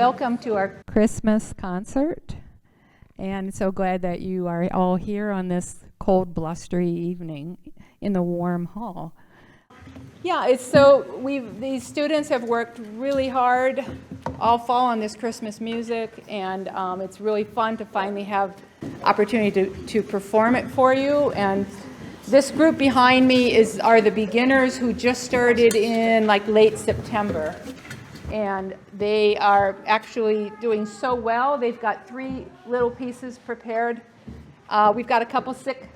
welcome to our Christmas concert. And so glad that you are all here on this cold, blustery evening in the warm hall. Yeah, these students have worked really hard all fall on this Christmas music, and it's really fun to finally have opportunity to perform it for you. And this group behind me are the beginners who just started in like late September. And they are actually doing so well. They've got 3 little pieces prepared. We've got a couple sick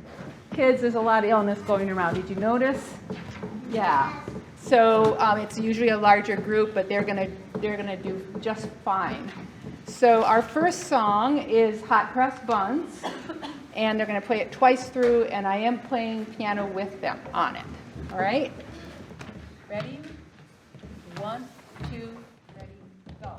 kids. There's a lot of illness going around. Did you notice? Yeah. So it's usually a larger group, but they're gonna do just fine. So our first song is Hot Cross Buns, and they're gonna play it twice through, and I am playing piano with them on it. All right? Ready? 1, 2, ready, go.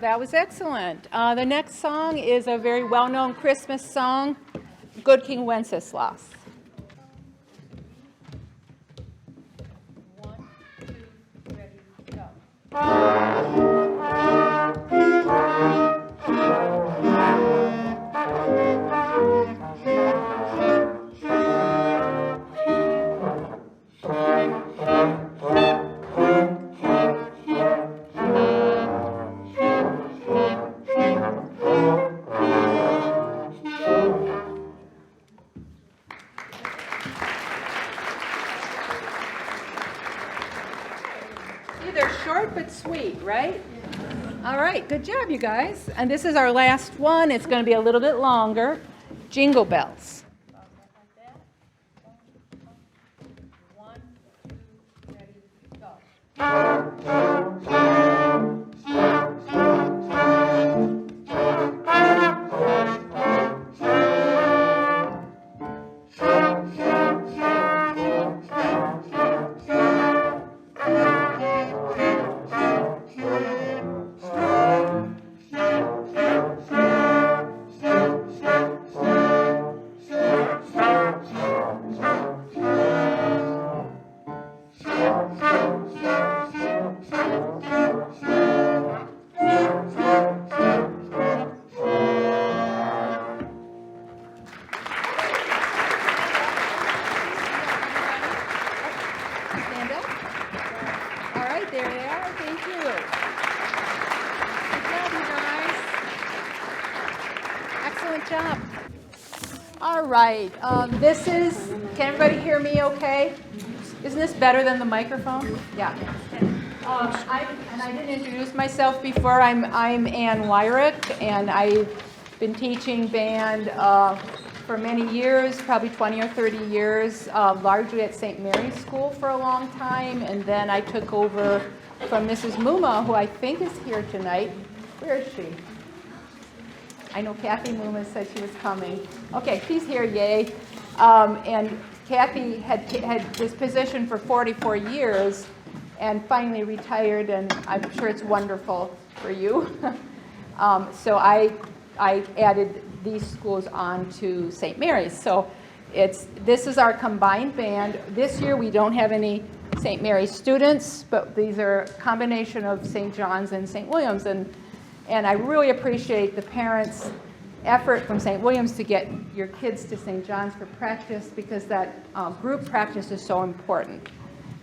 That was excellent. The next song is a very well-known Christmas song, Good King Wenceslas. 1, 2, ready, go. All right, good job, you guys. And this is our last one. It's going to be a little bit longer. Jingle Bells. 1, 2, ready, go. Can everybody hear me okay? Isn't this better than the microphone? Yeah. I didn't introduce myself before. I'm Ann Weirich, and I've been teaching band for many years, probably 20 or 30 years, largely at St. Mary's School for a long time, and then I took over from Mrs. Muma, who I think is here tonight. Where is she? I know Kathy Muma said she was coming. Okay, she's here, yay. And Kathy had this position for 44 years and finally retired, and I'm sure it's wonderful for you. So I added these schools on to St. Mary's. So this is our combined band. This year we don't have any St. Mary's students, but these are a combination of St. John's and St. William's. And I really appreciate the parents' effort from St. William's to get your kids to St. John's for practice, because that group practice is so important.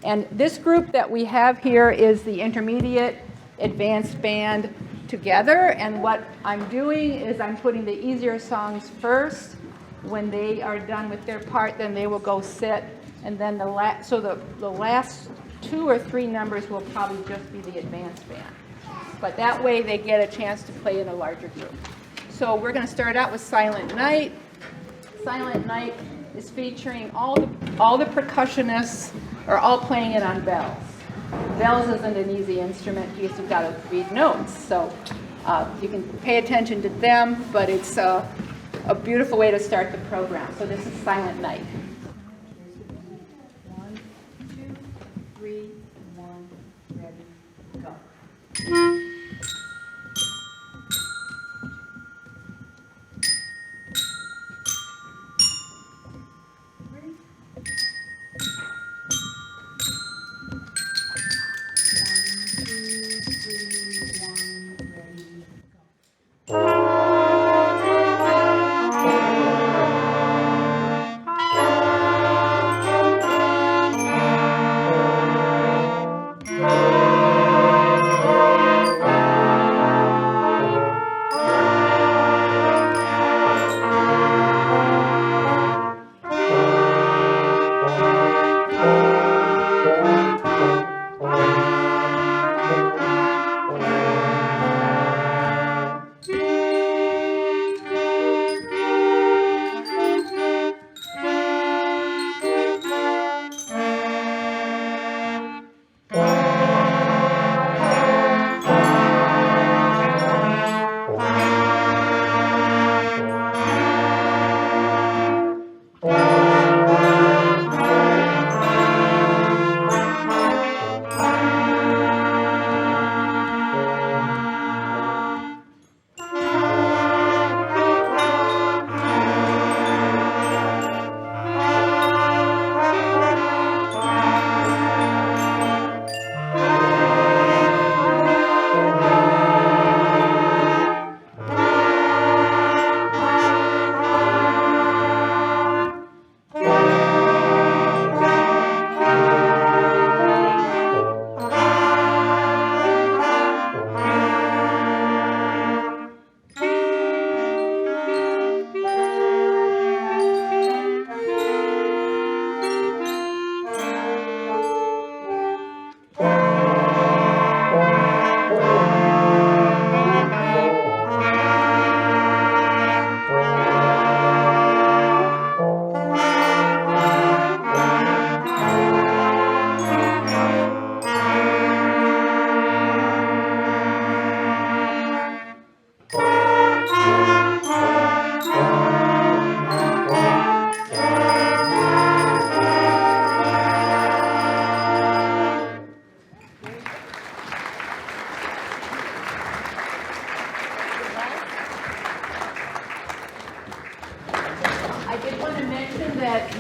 And this group that we have here is the intermediate advanced band together. And what I'm doing is I'm putting the easier songs first. When they are done with their part, then they will go sit. And then the last 2 or 3 numbers will probably just be the advanced band. But that way they get a chance to play in a larger group. So we're going to start out with Silent Night. Silent Night is featuring all the percussionists are all playing it on bells. Bells isn't an easy instrument because you've got to read notes. So you can pay attention to them, but it's a beautiful way to start the program. So this is Silent Night. 1, 2, 3, 1, ready, go.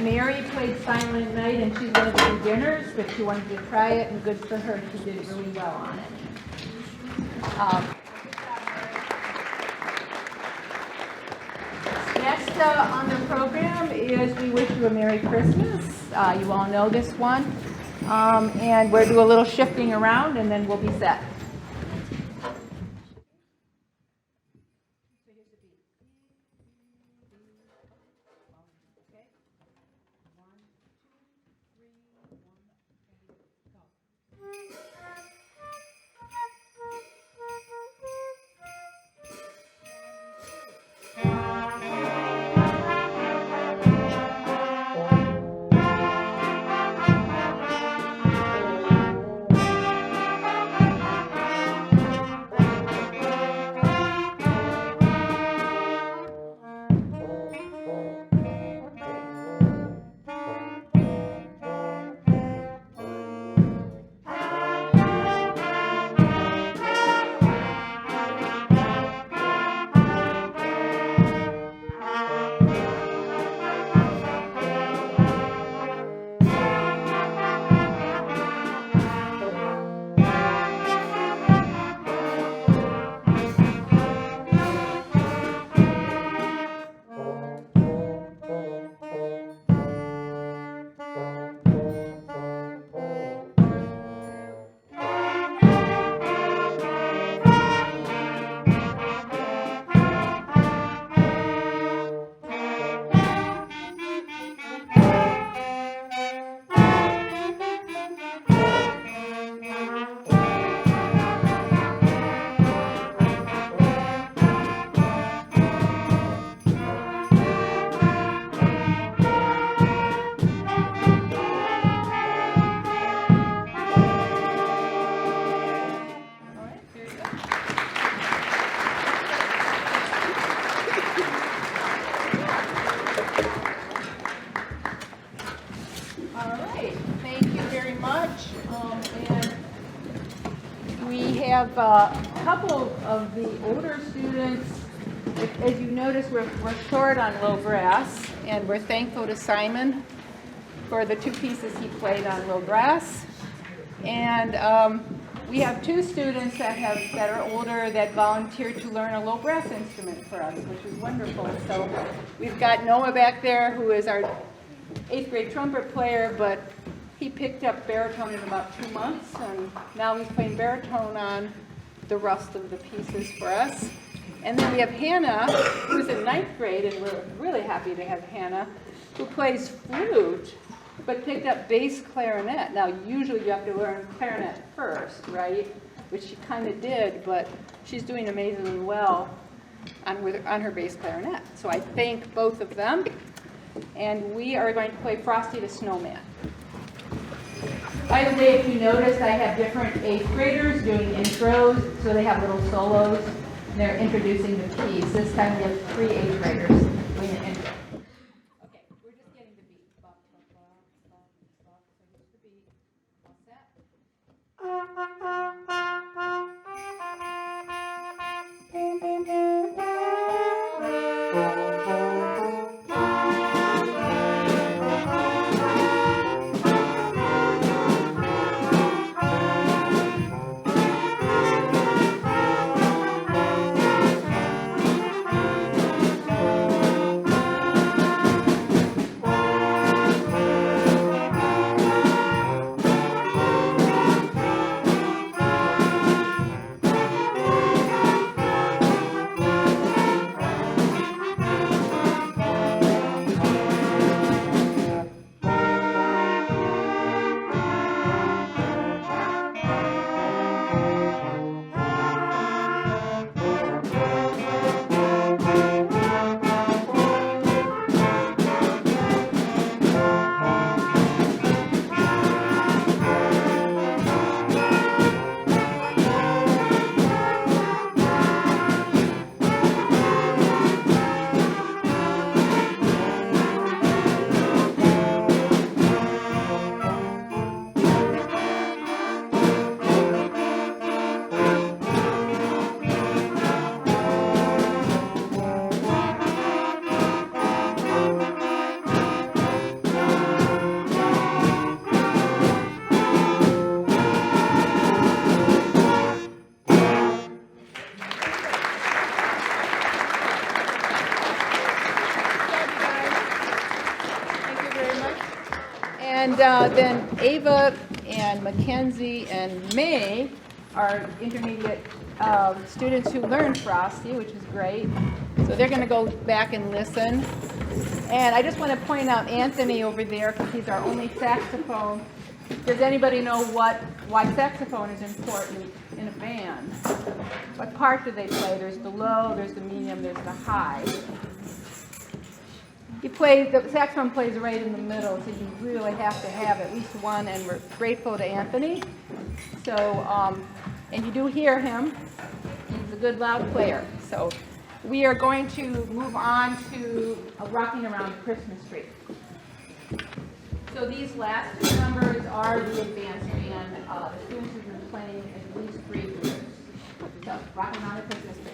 Mary played Silent Night, and she's one of the beginners, but she wanted to try it, and good for her. She did really well on it. Next on the program is We Wish You a Merry Christmas. You all know this one. And we'll do a little shifting around, and then we'll be set. have a couple of the older students. As you notice, we're short on low brass, and we're thankful to Simon for the 2 pieces he played on low brass. And we have 2 students that are older that volunteered to learn a low brass instrument for us, which is wonderful. So we've got Noah back there, who is our 8th grade trumpet player, but he picked up baritone in about 2 months, and now he's playing baritone on the rest of the pieces for us. And then we have Hannah, who's in 9th grade, and we're really happy to have Hannah, who plays flute, but picked up bass clarinet. Now, usually you have to learn clarinet first, right? Which she kind of did, but she's doing amazingly well on her bass clarinet. So I thank both of them, and we are going to play Frosty the Snowman. By the way, if you noticed, I have different 8th graders doing intros, so they have little solos. They're introducing the piece. This time we have 3 8th graders doing the intro. Okay, we're just getting the beat. Bop, bop, bop, bop, bop. So here's the beat. All set? And then Ava and Mackenzie and May are intermediate students who learned Frosty, which is great. So they're going to go back and listen. And I just want to point out Anthony over there, because he's our only saxophone. Does anybody know why saxophone is important in a band? What part do they play? There's the low, there's the medium, there's the high. The saxophone plays right in the middle, so you really have to have at least one, and we're grateful to Anthony. So, and you do hear him. He's a good loud player. So we are going to move on to Rocking Around the Christmas Tree. So these last 2 numbers are the advanced band. The students have been playing at least 3 years. So, Rocking Around the Christmas Tree.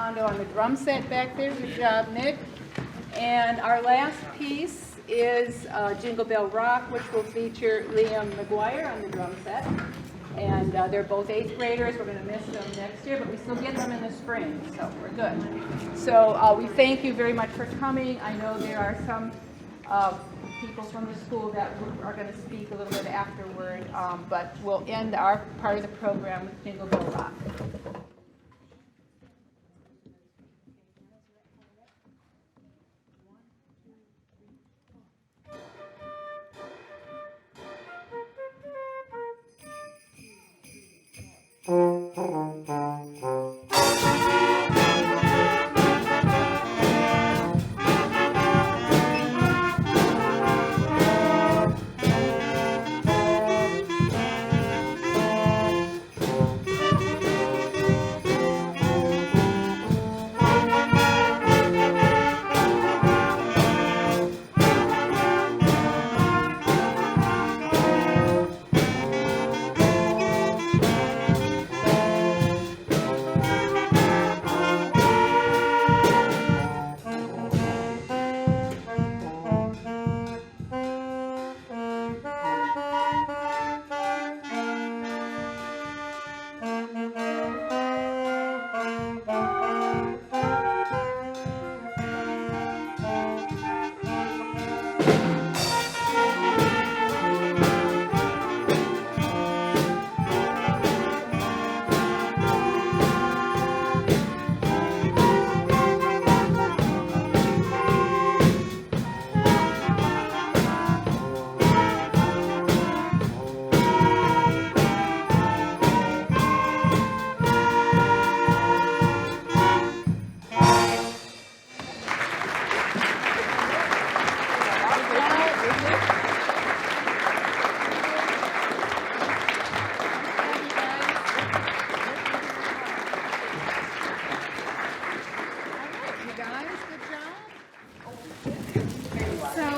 Hondo on the drum set back there. Good job, Nick. And our last piece is Jingle Bell Rock, which will feature Liam McGuire on the drum set. And they're both 8th graders. We're going to miss them next year, but we still get them in the spring, so we're good. So we thank you very much for coming. I know there are some people from the school that are going to speak a little bit afterward, but we'll end our part of the program with Jingle Bell Rock.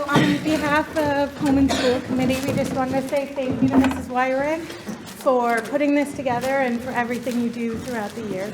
On behalf of Home and School Committee, we just want to say thank you to Mrs. Weirich for putting this together and for everything you do throughout the year.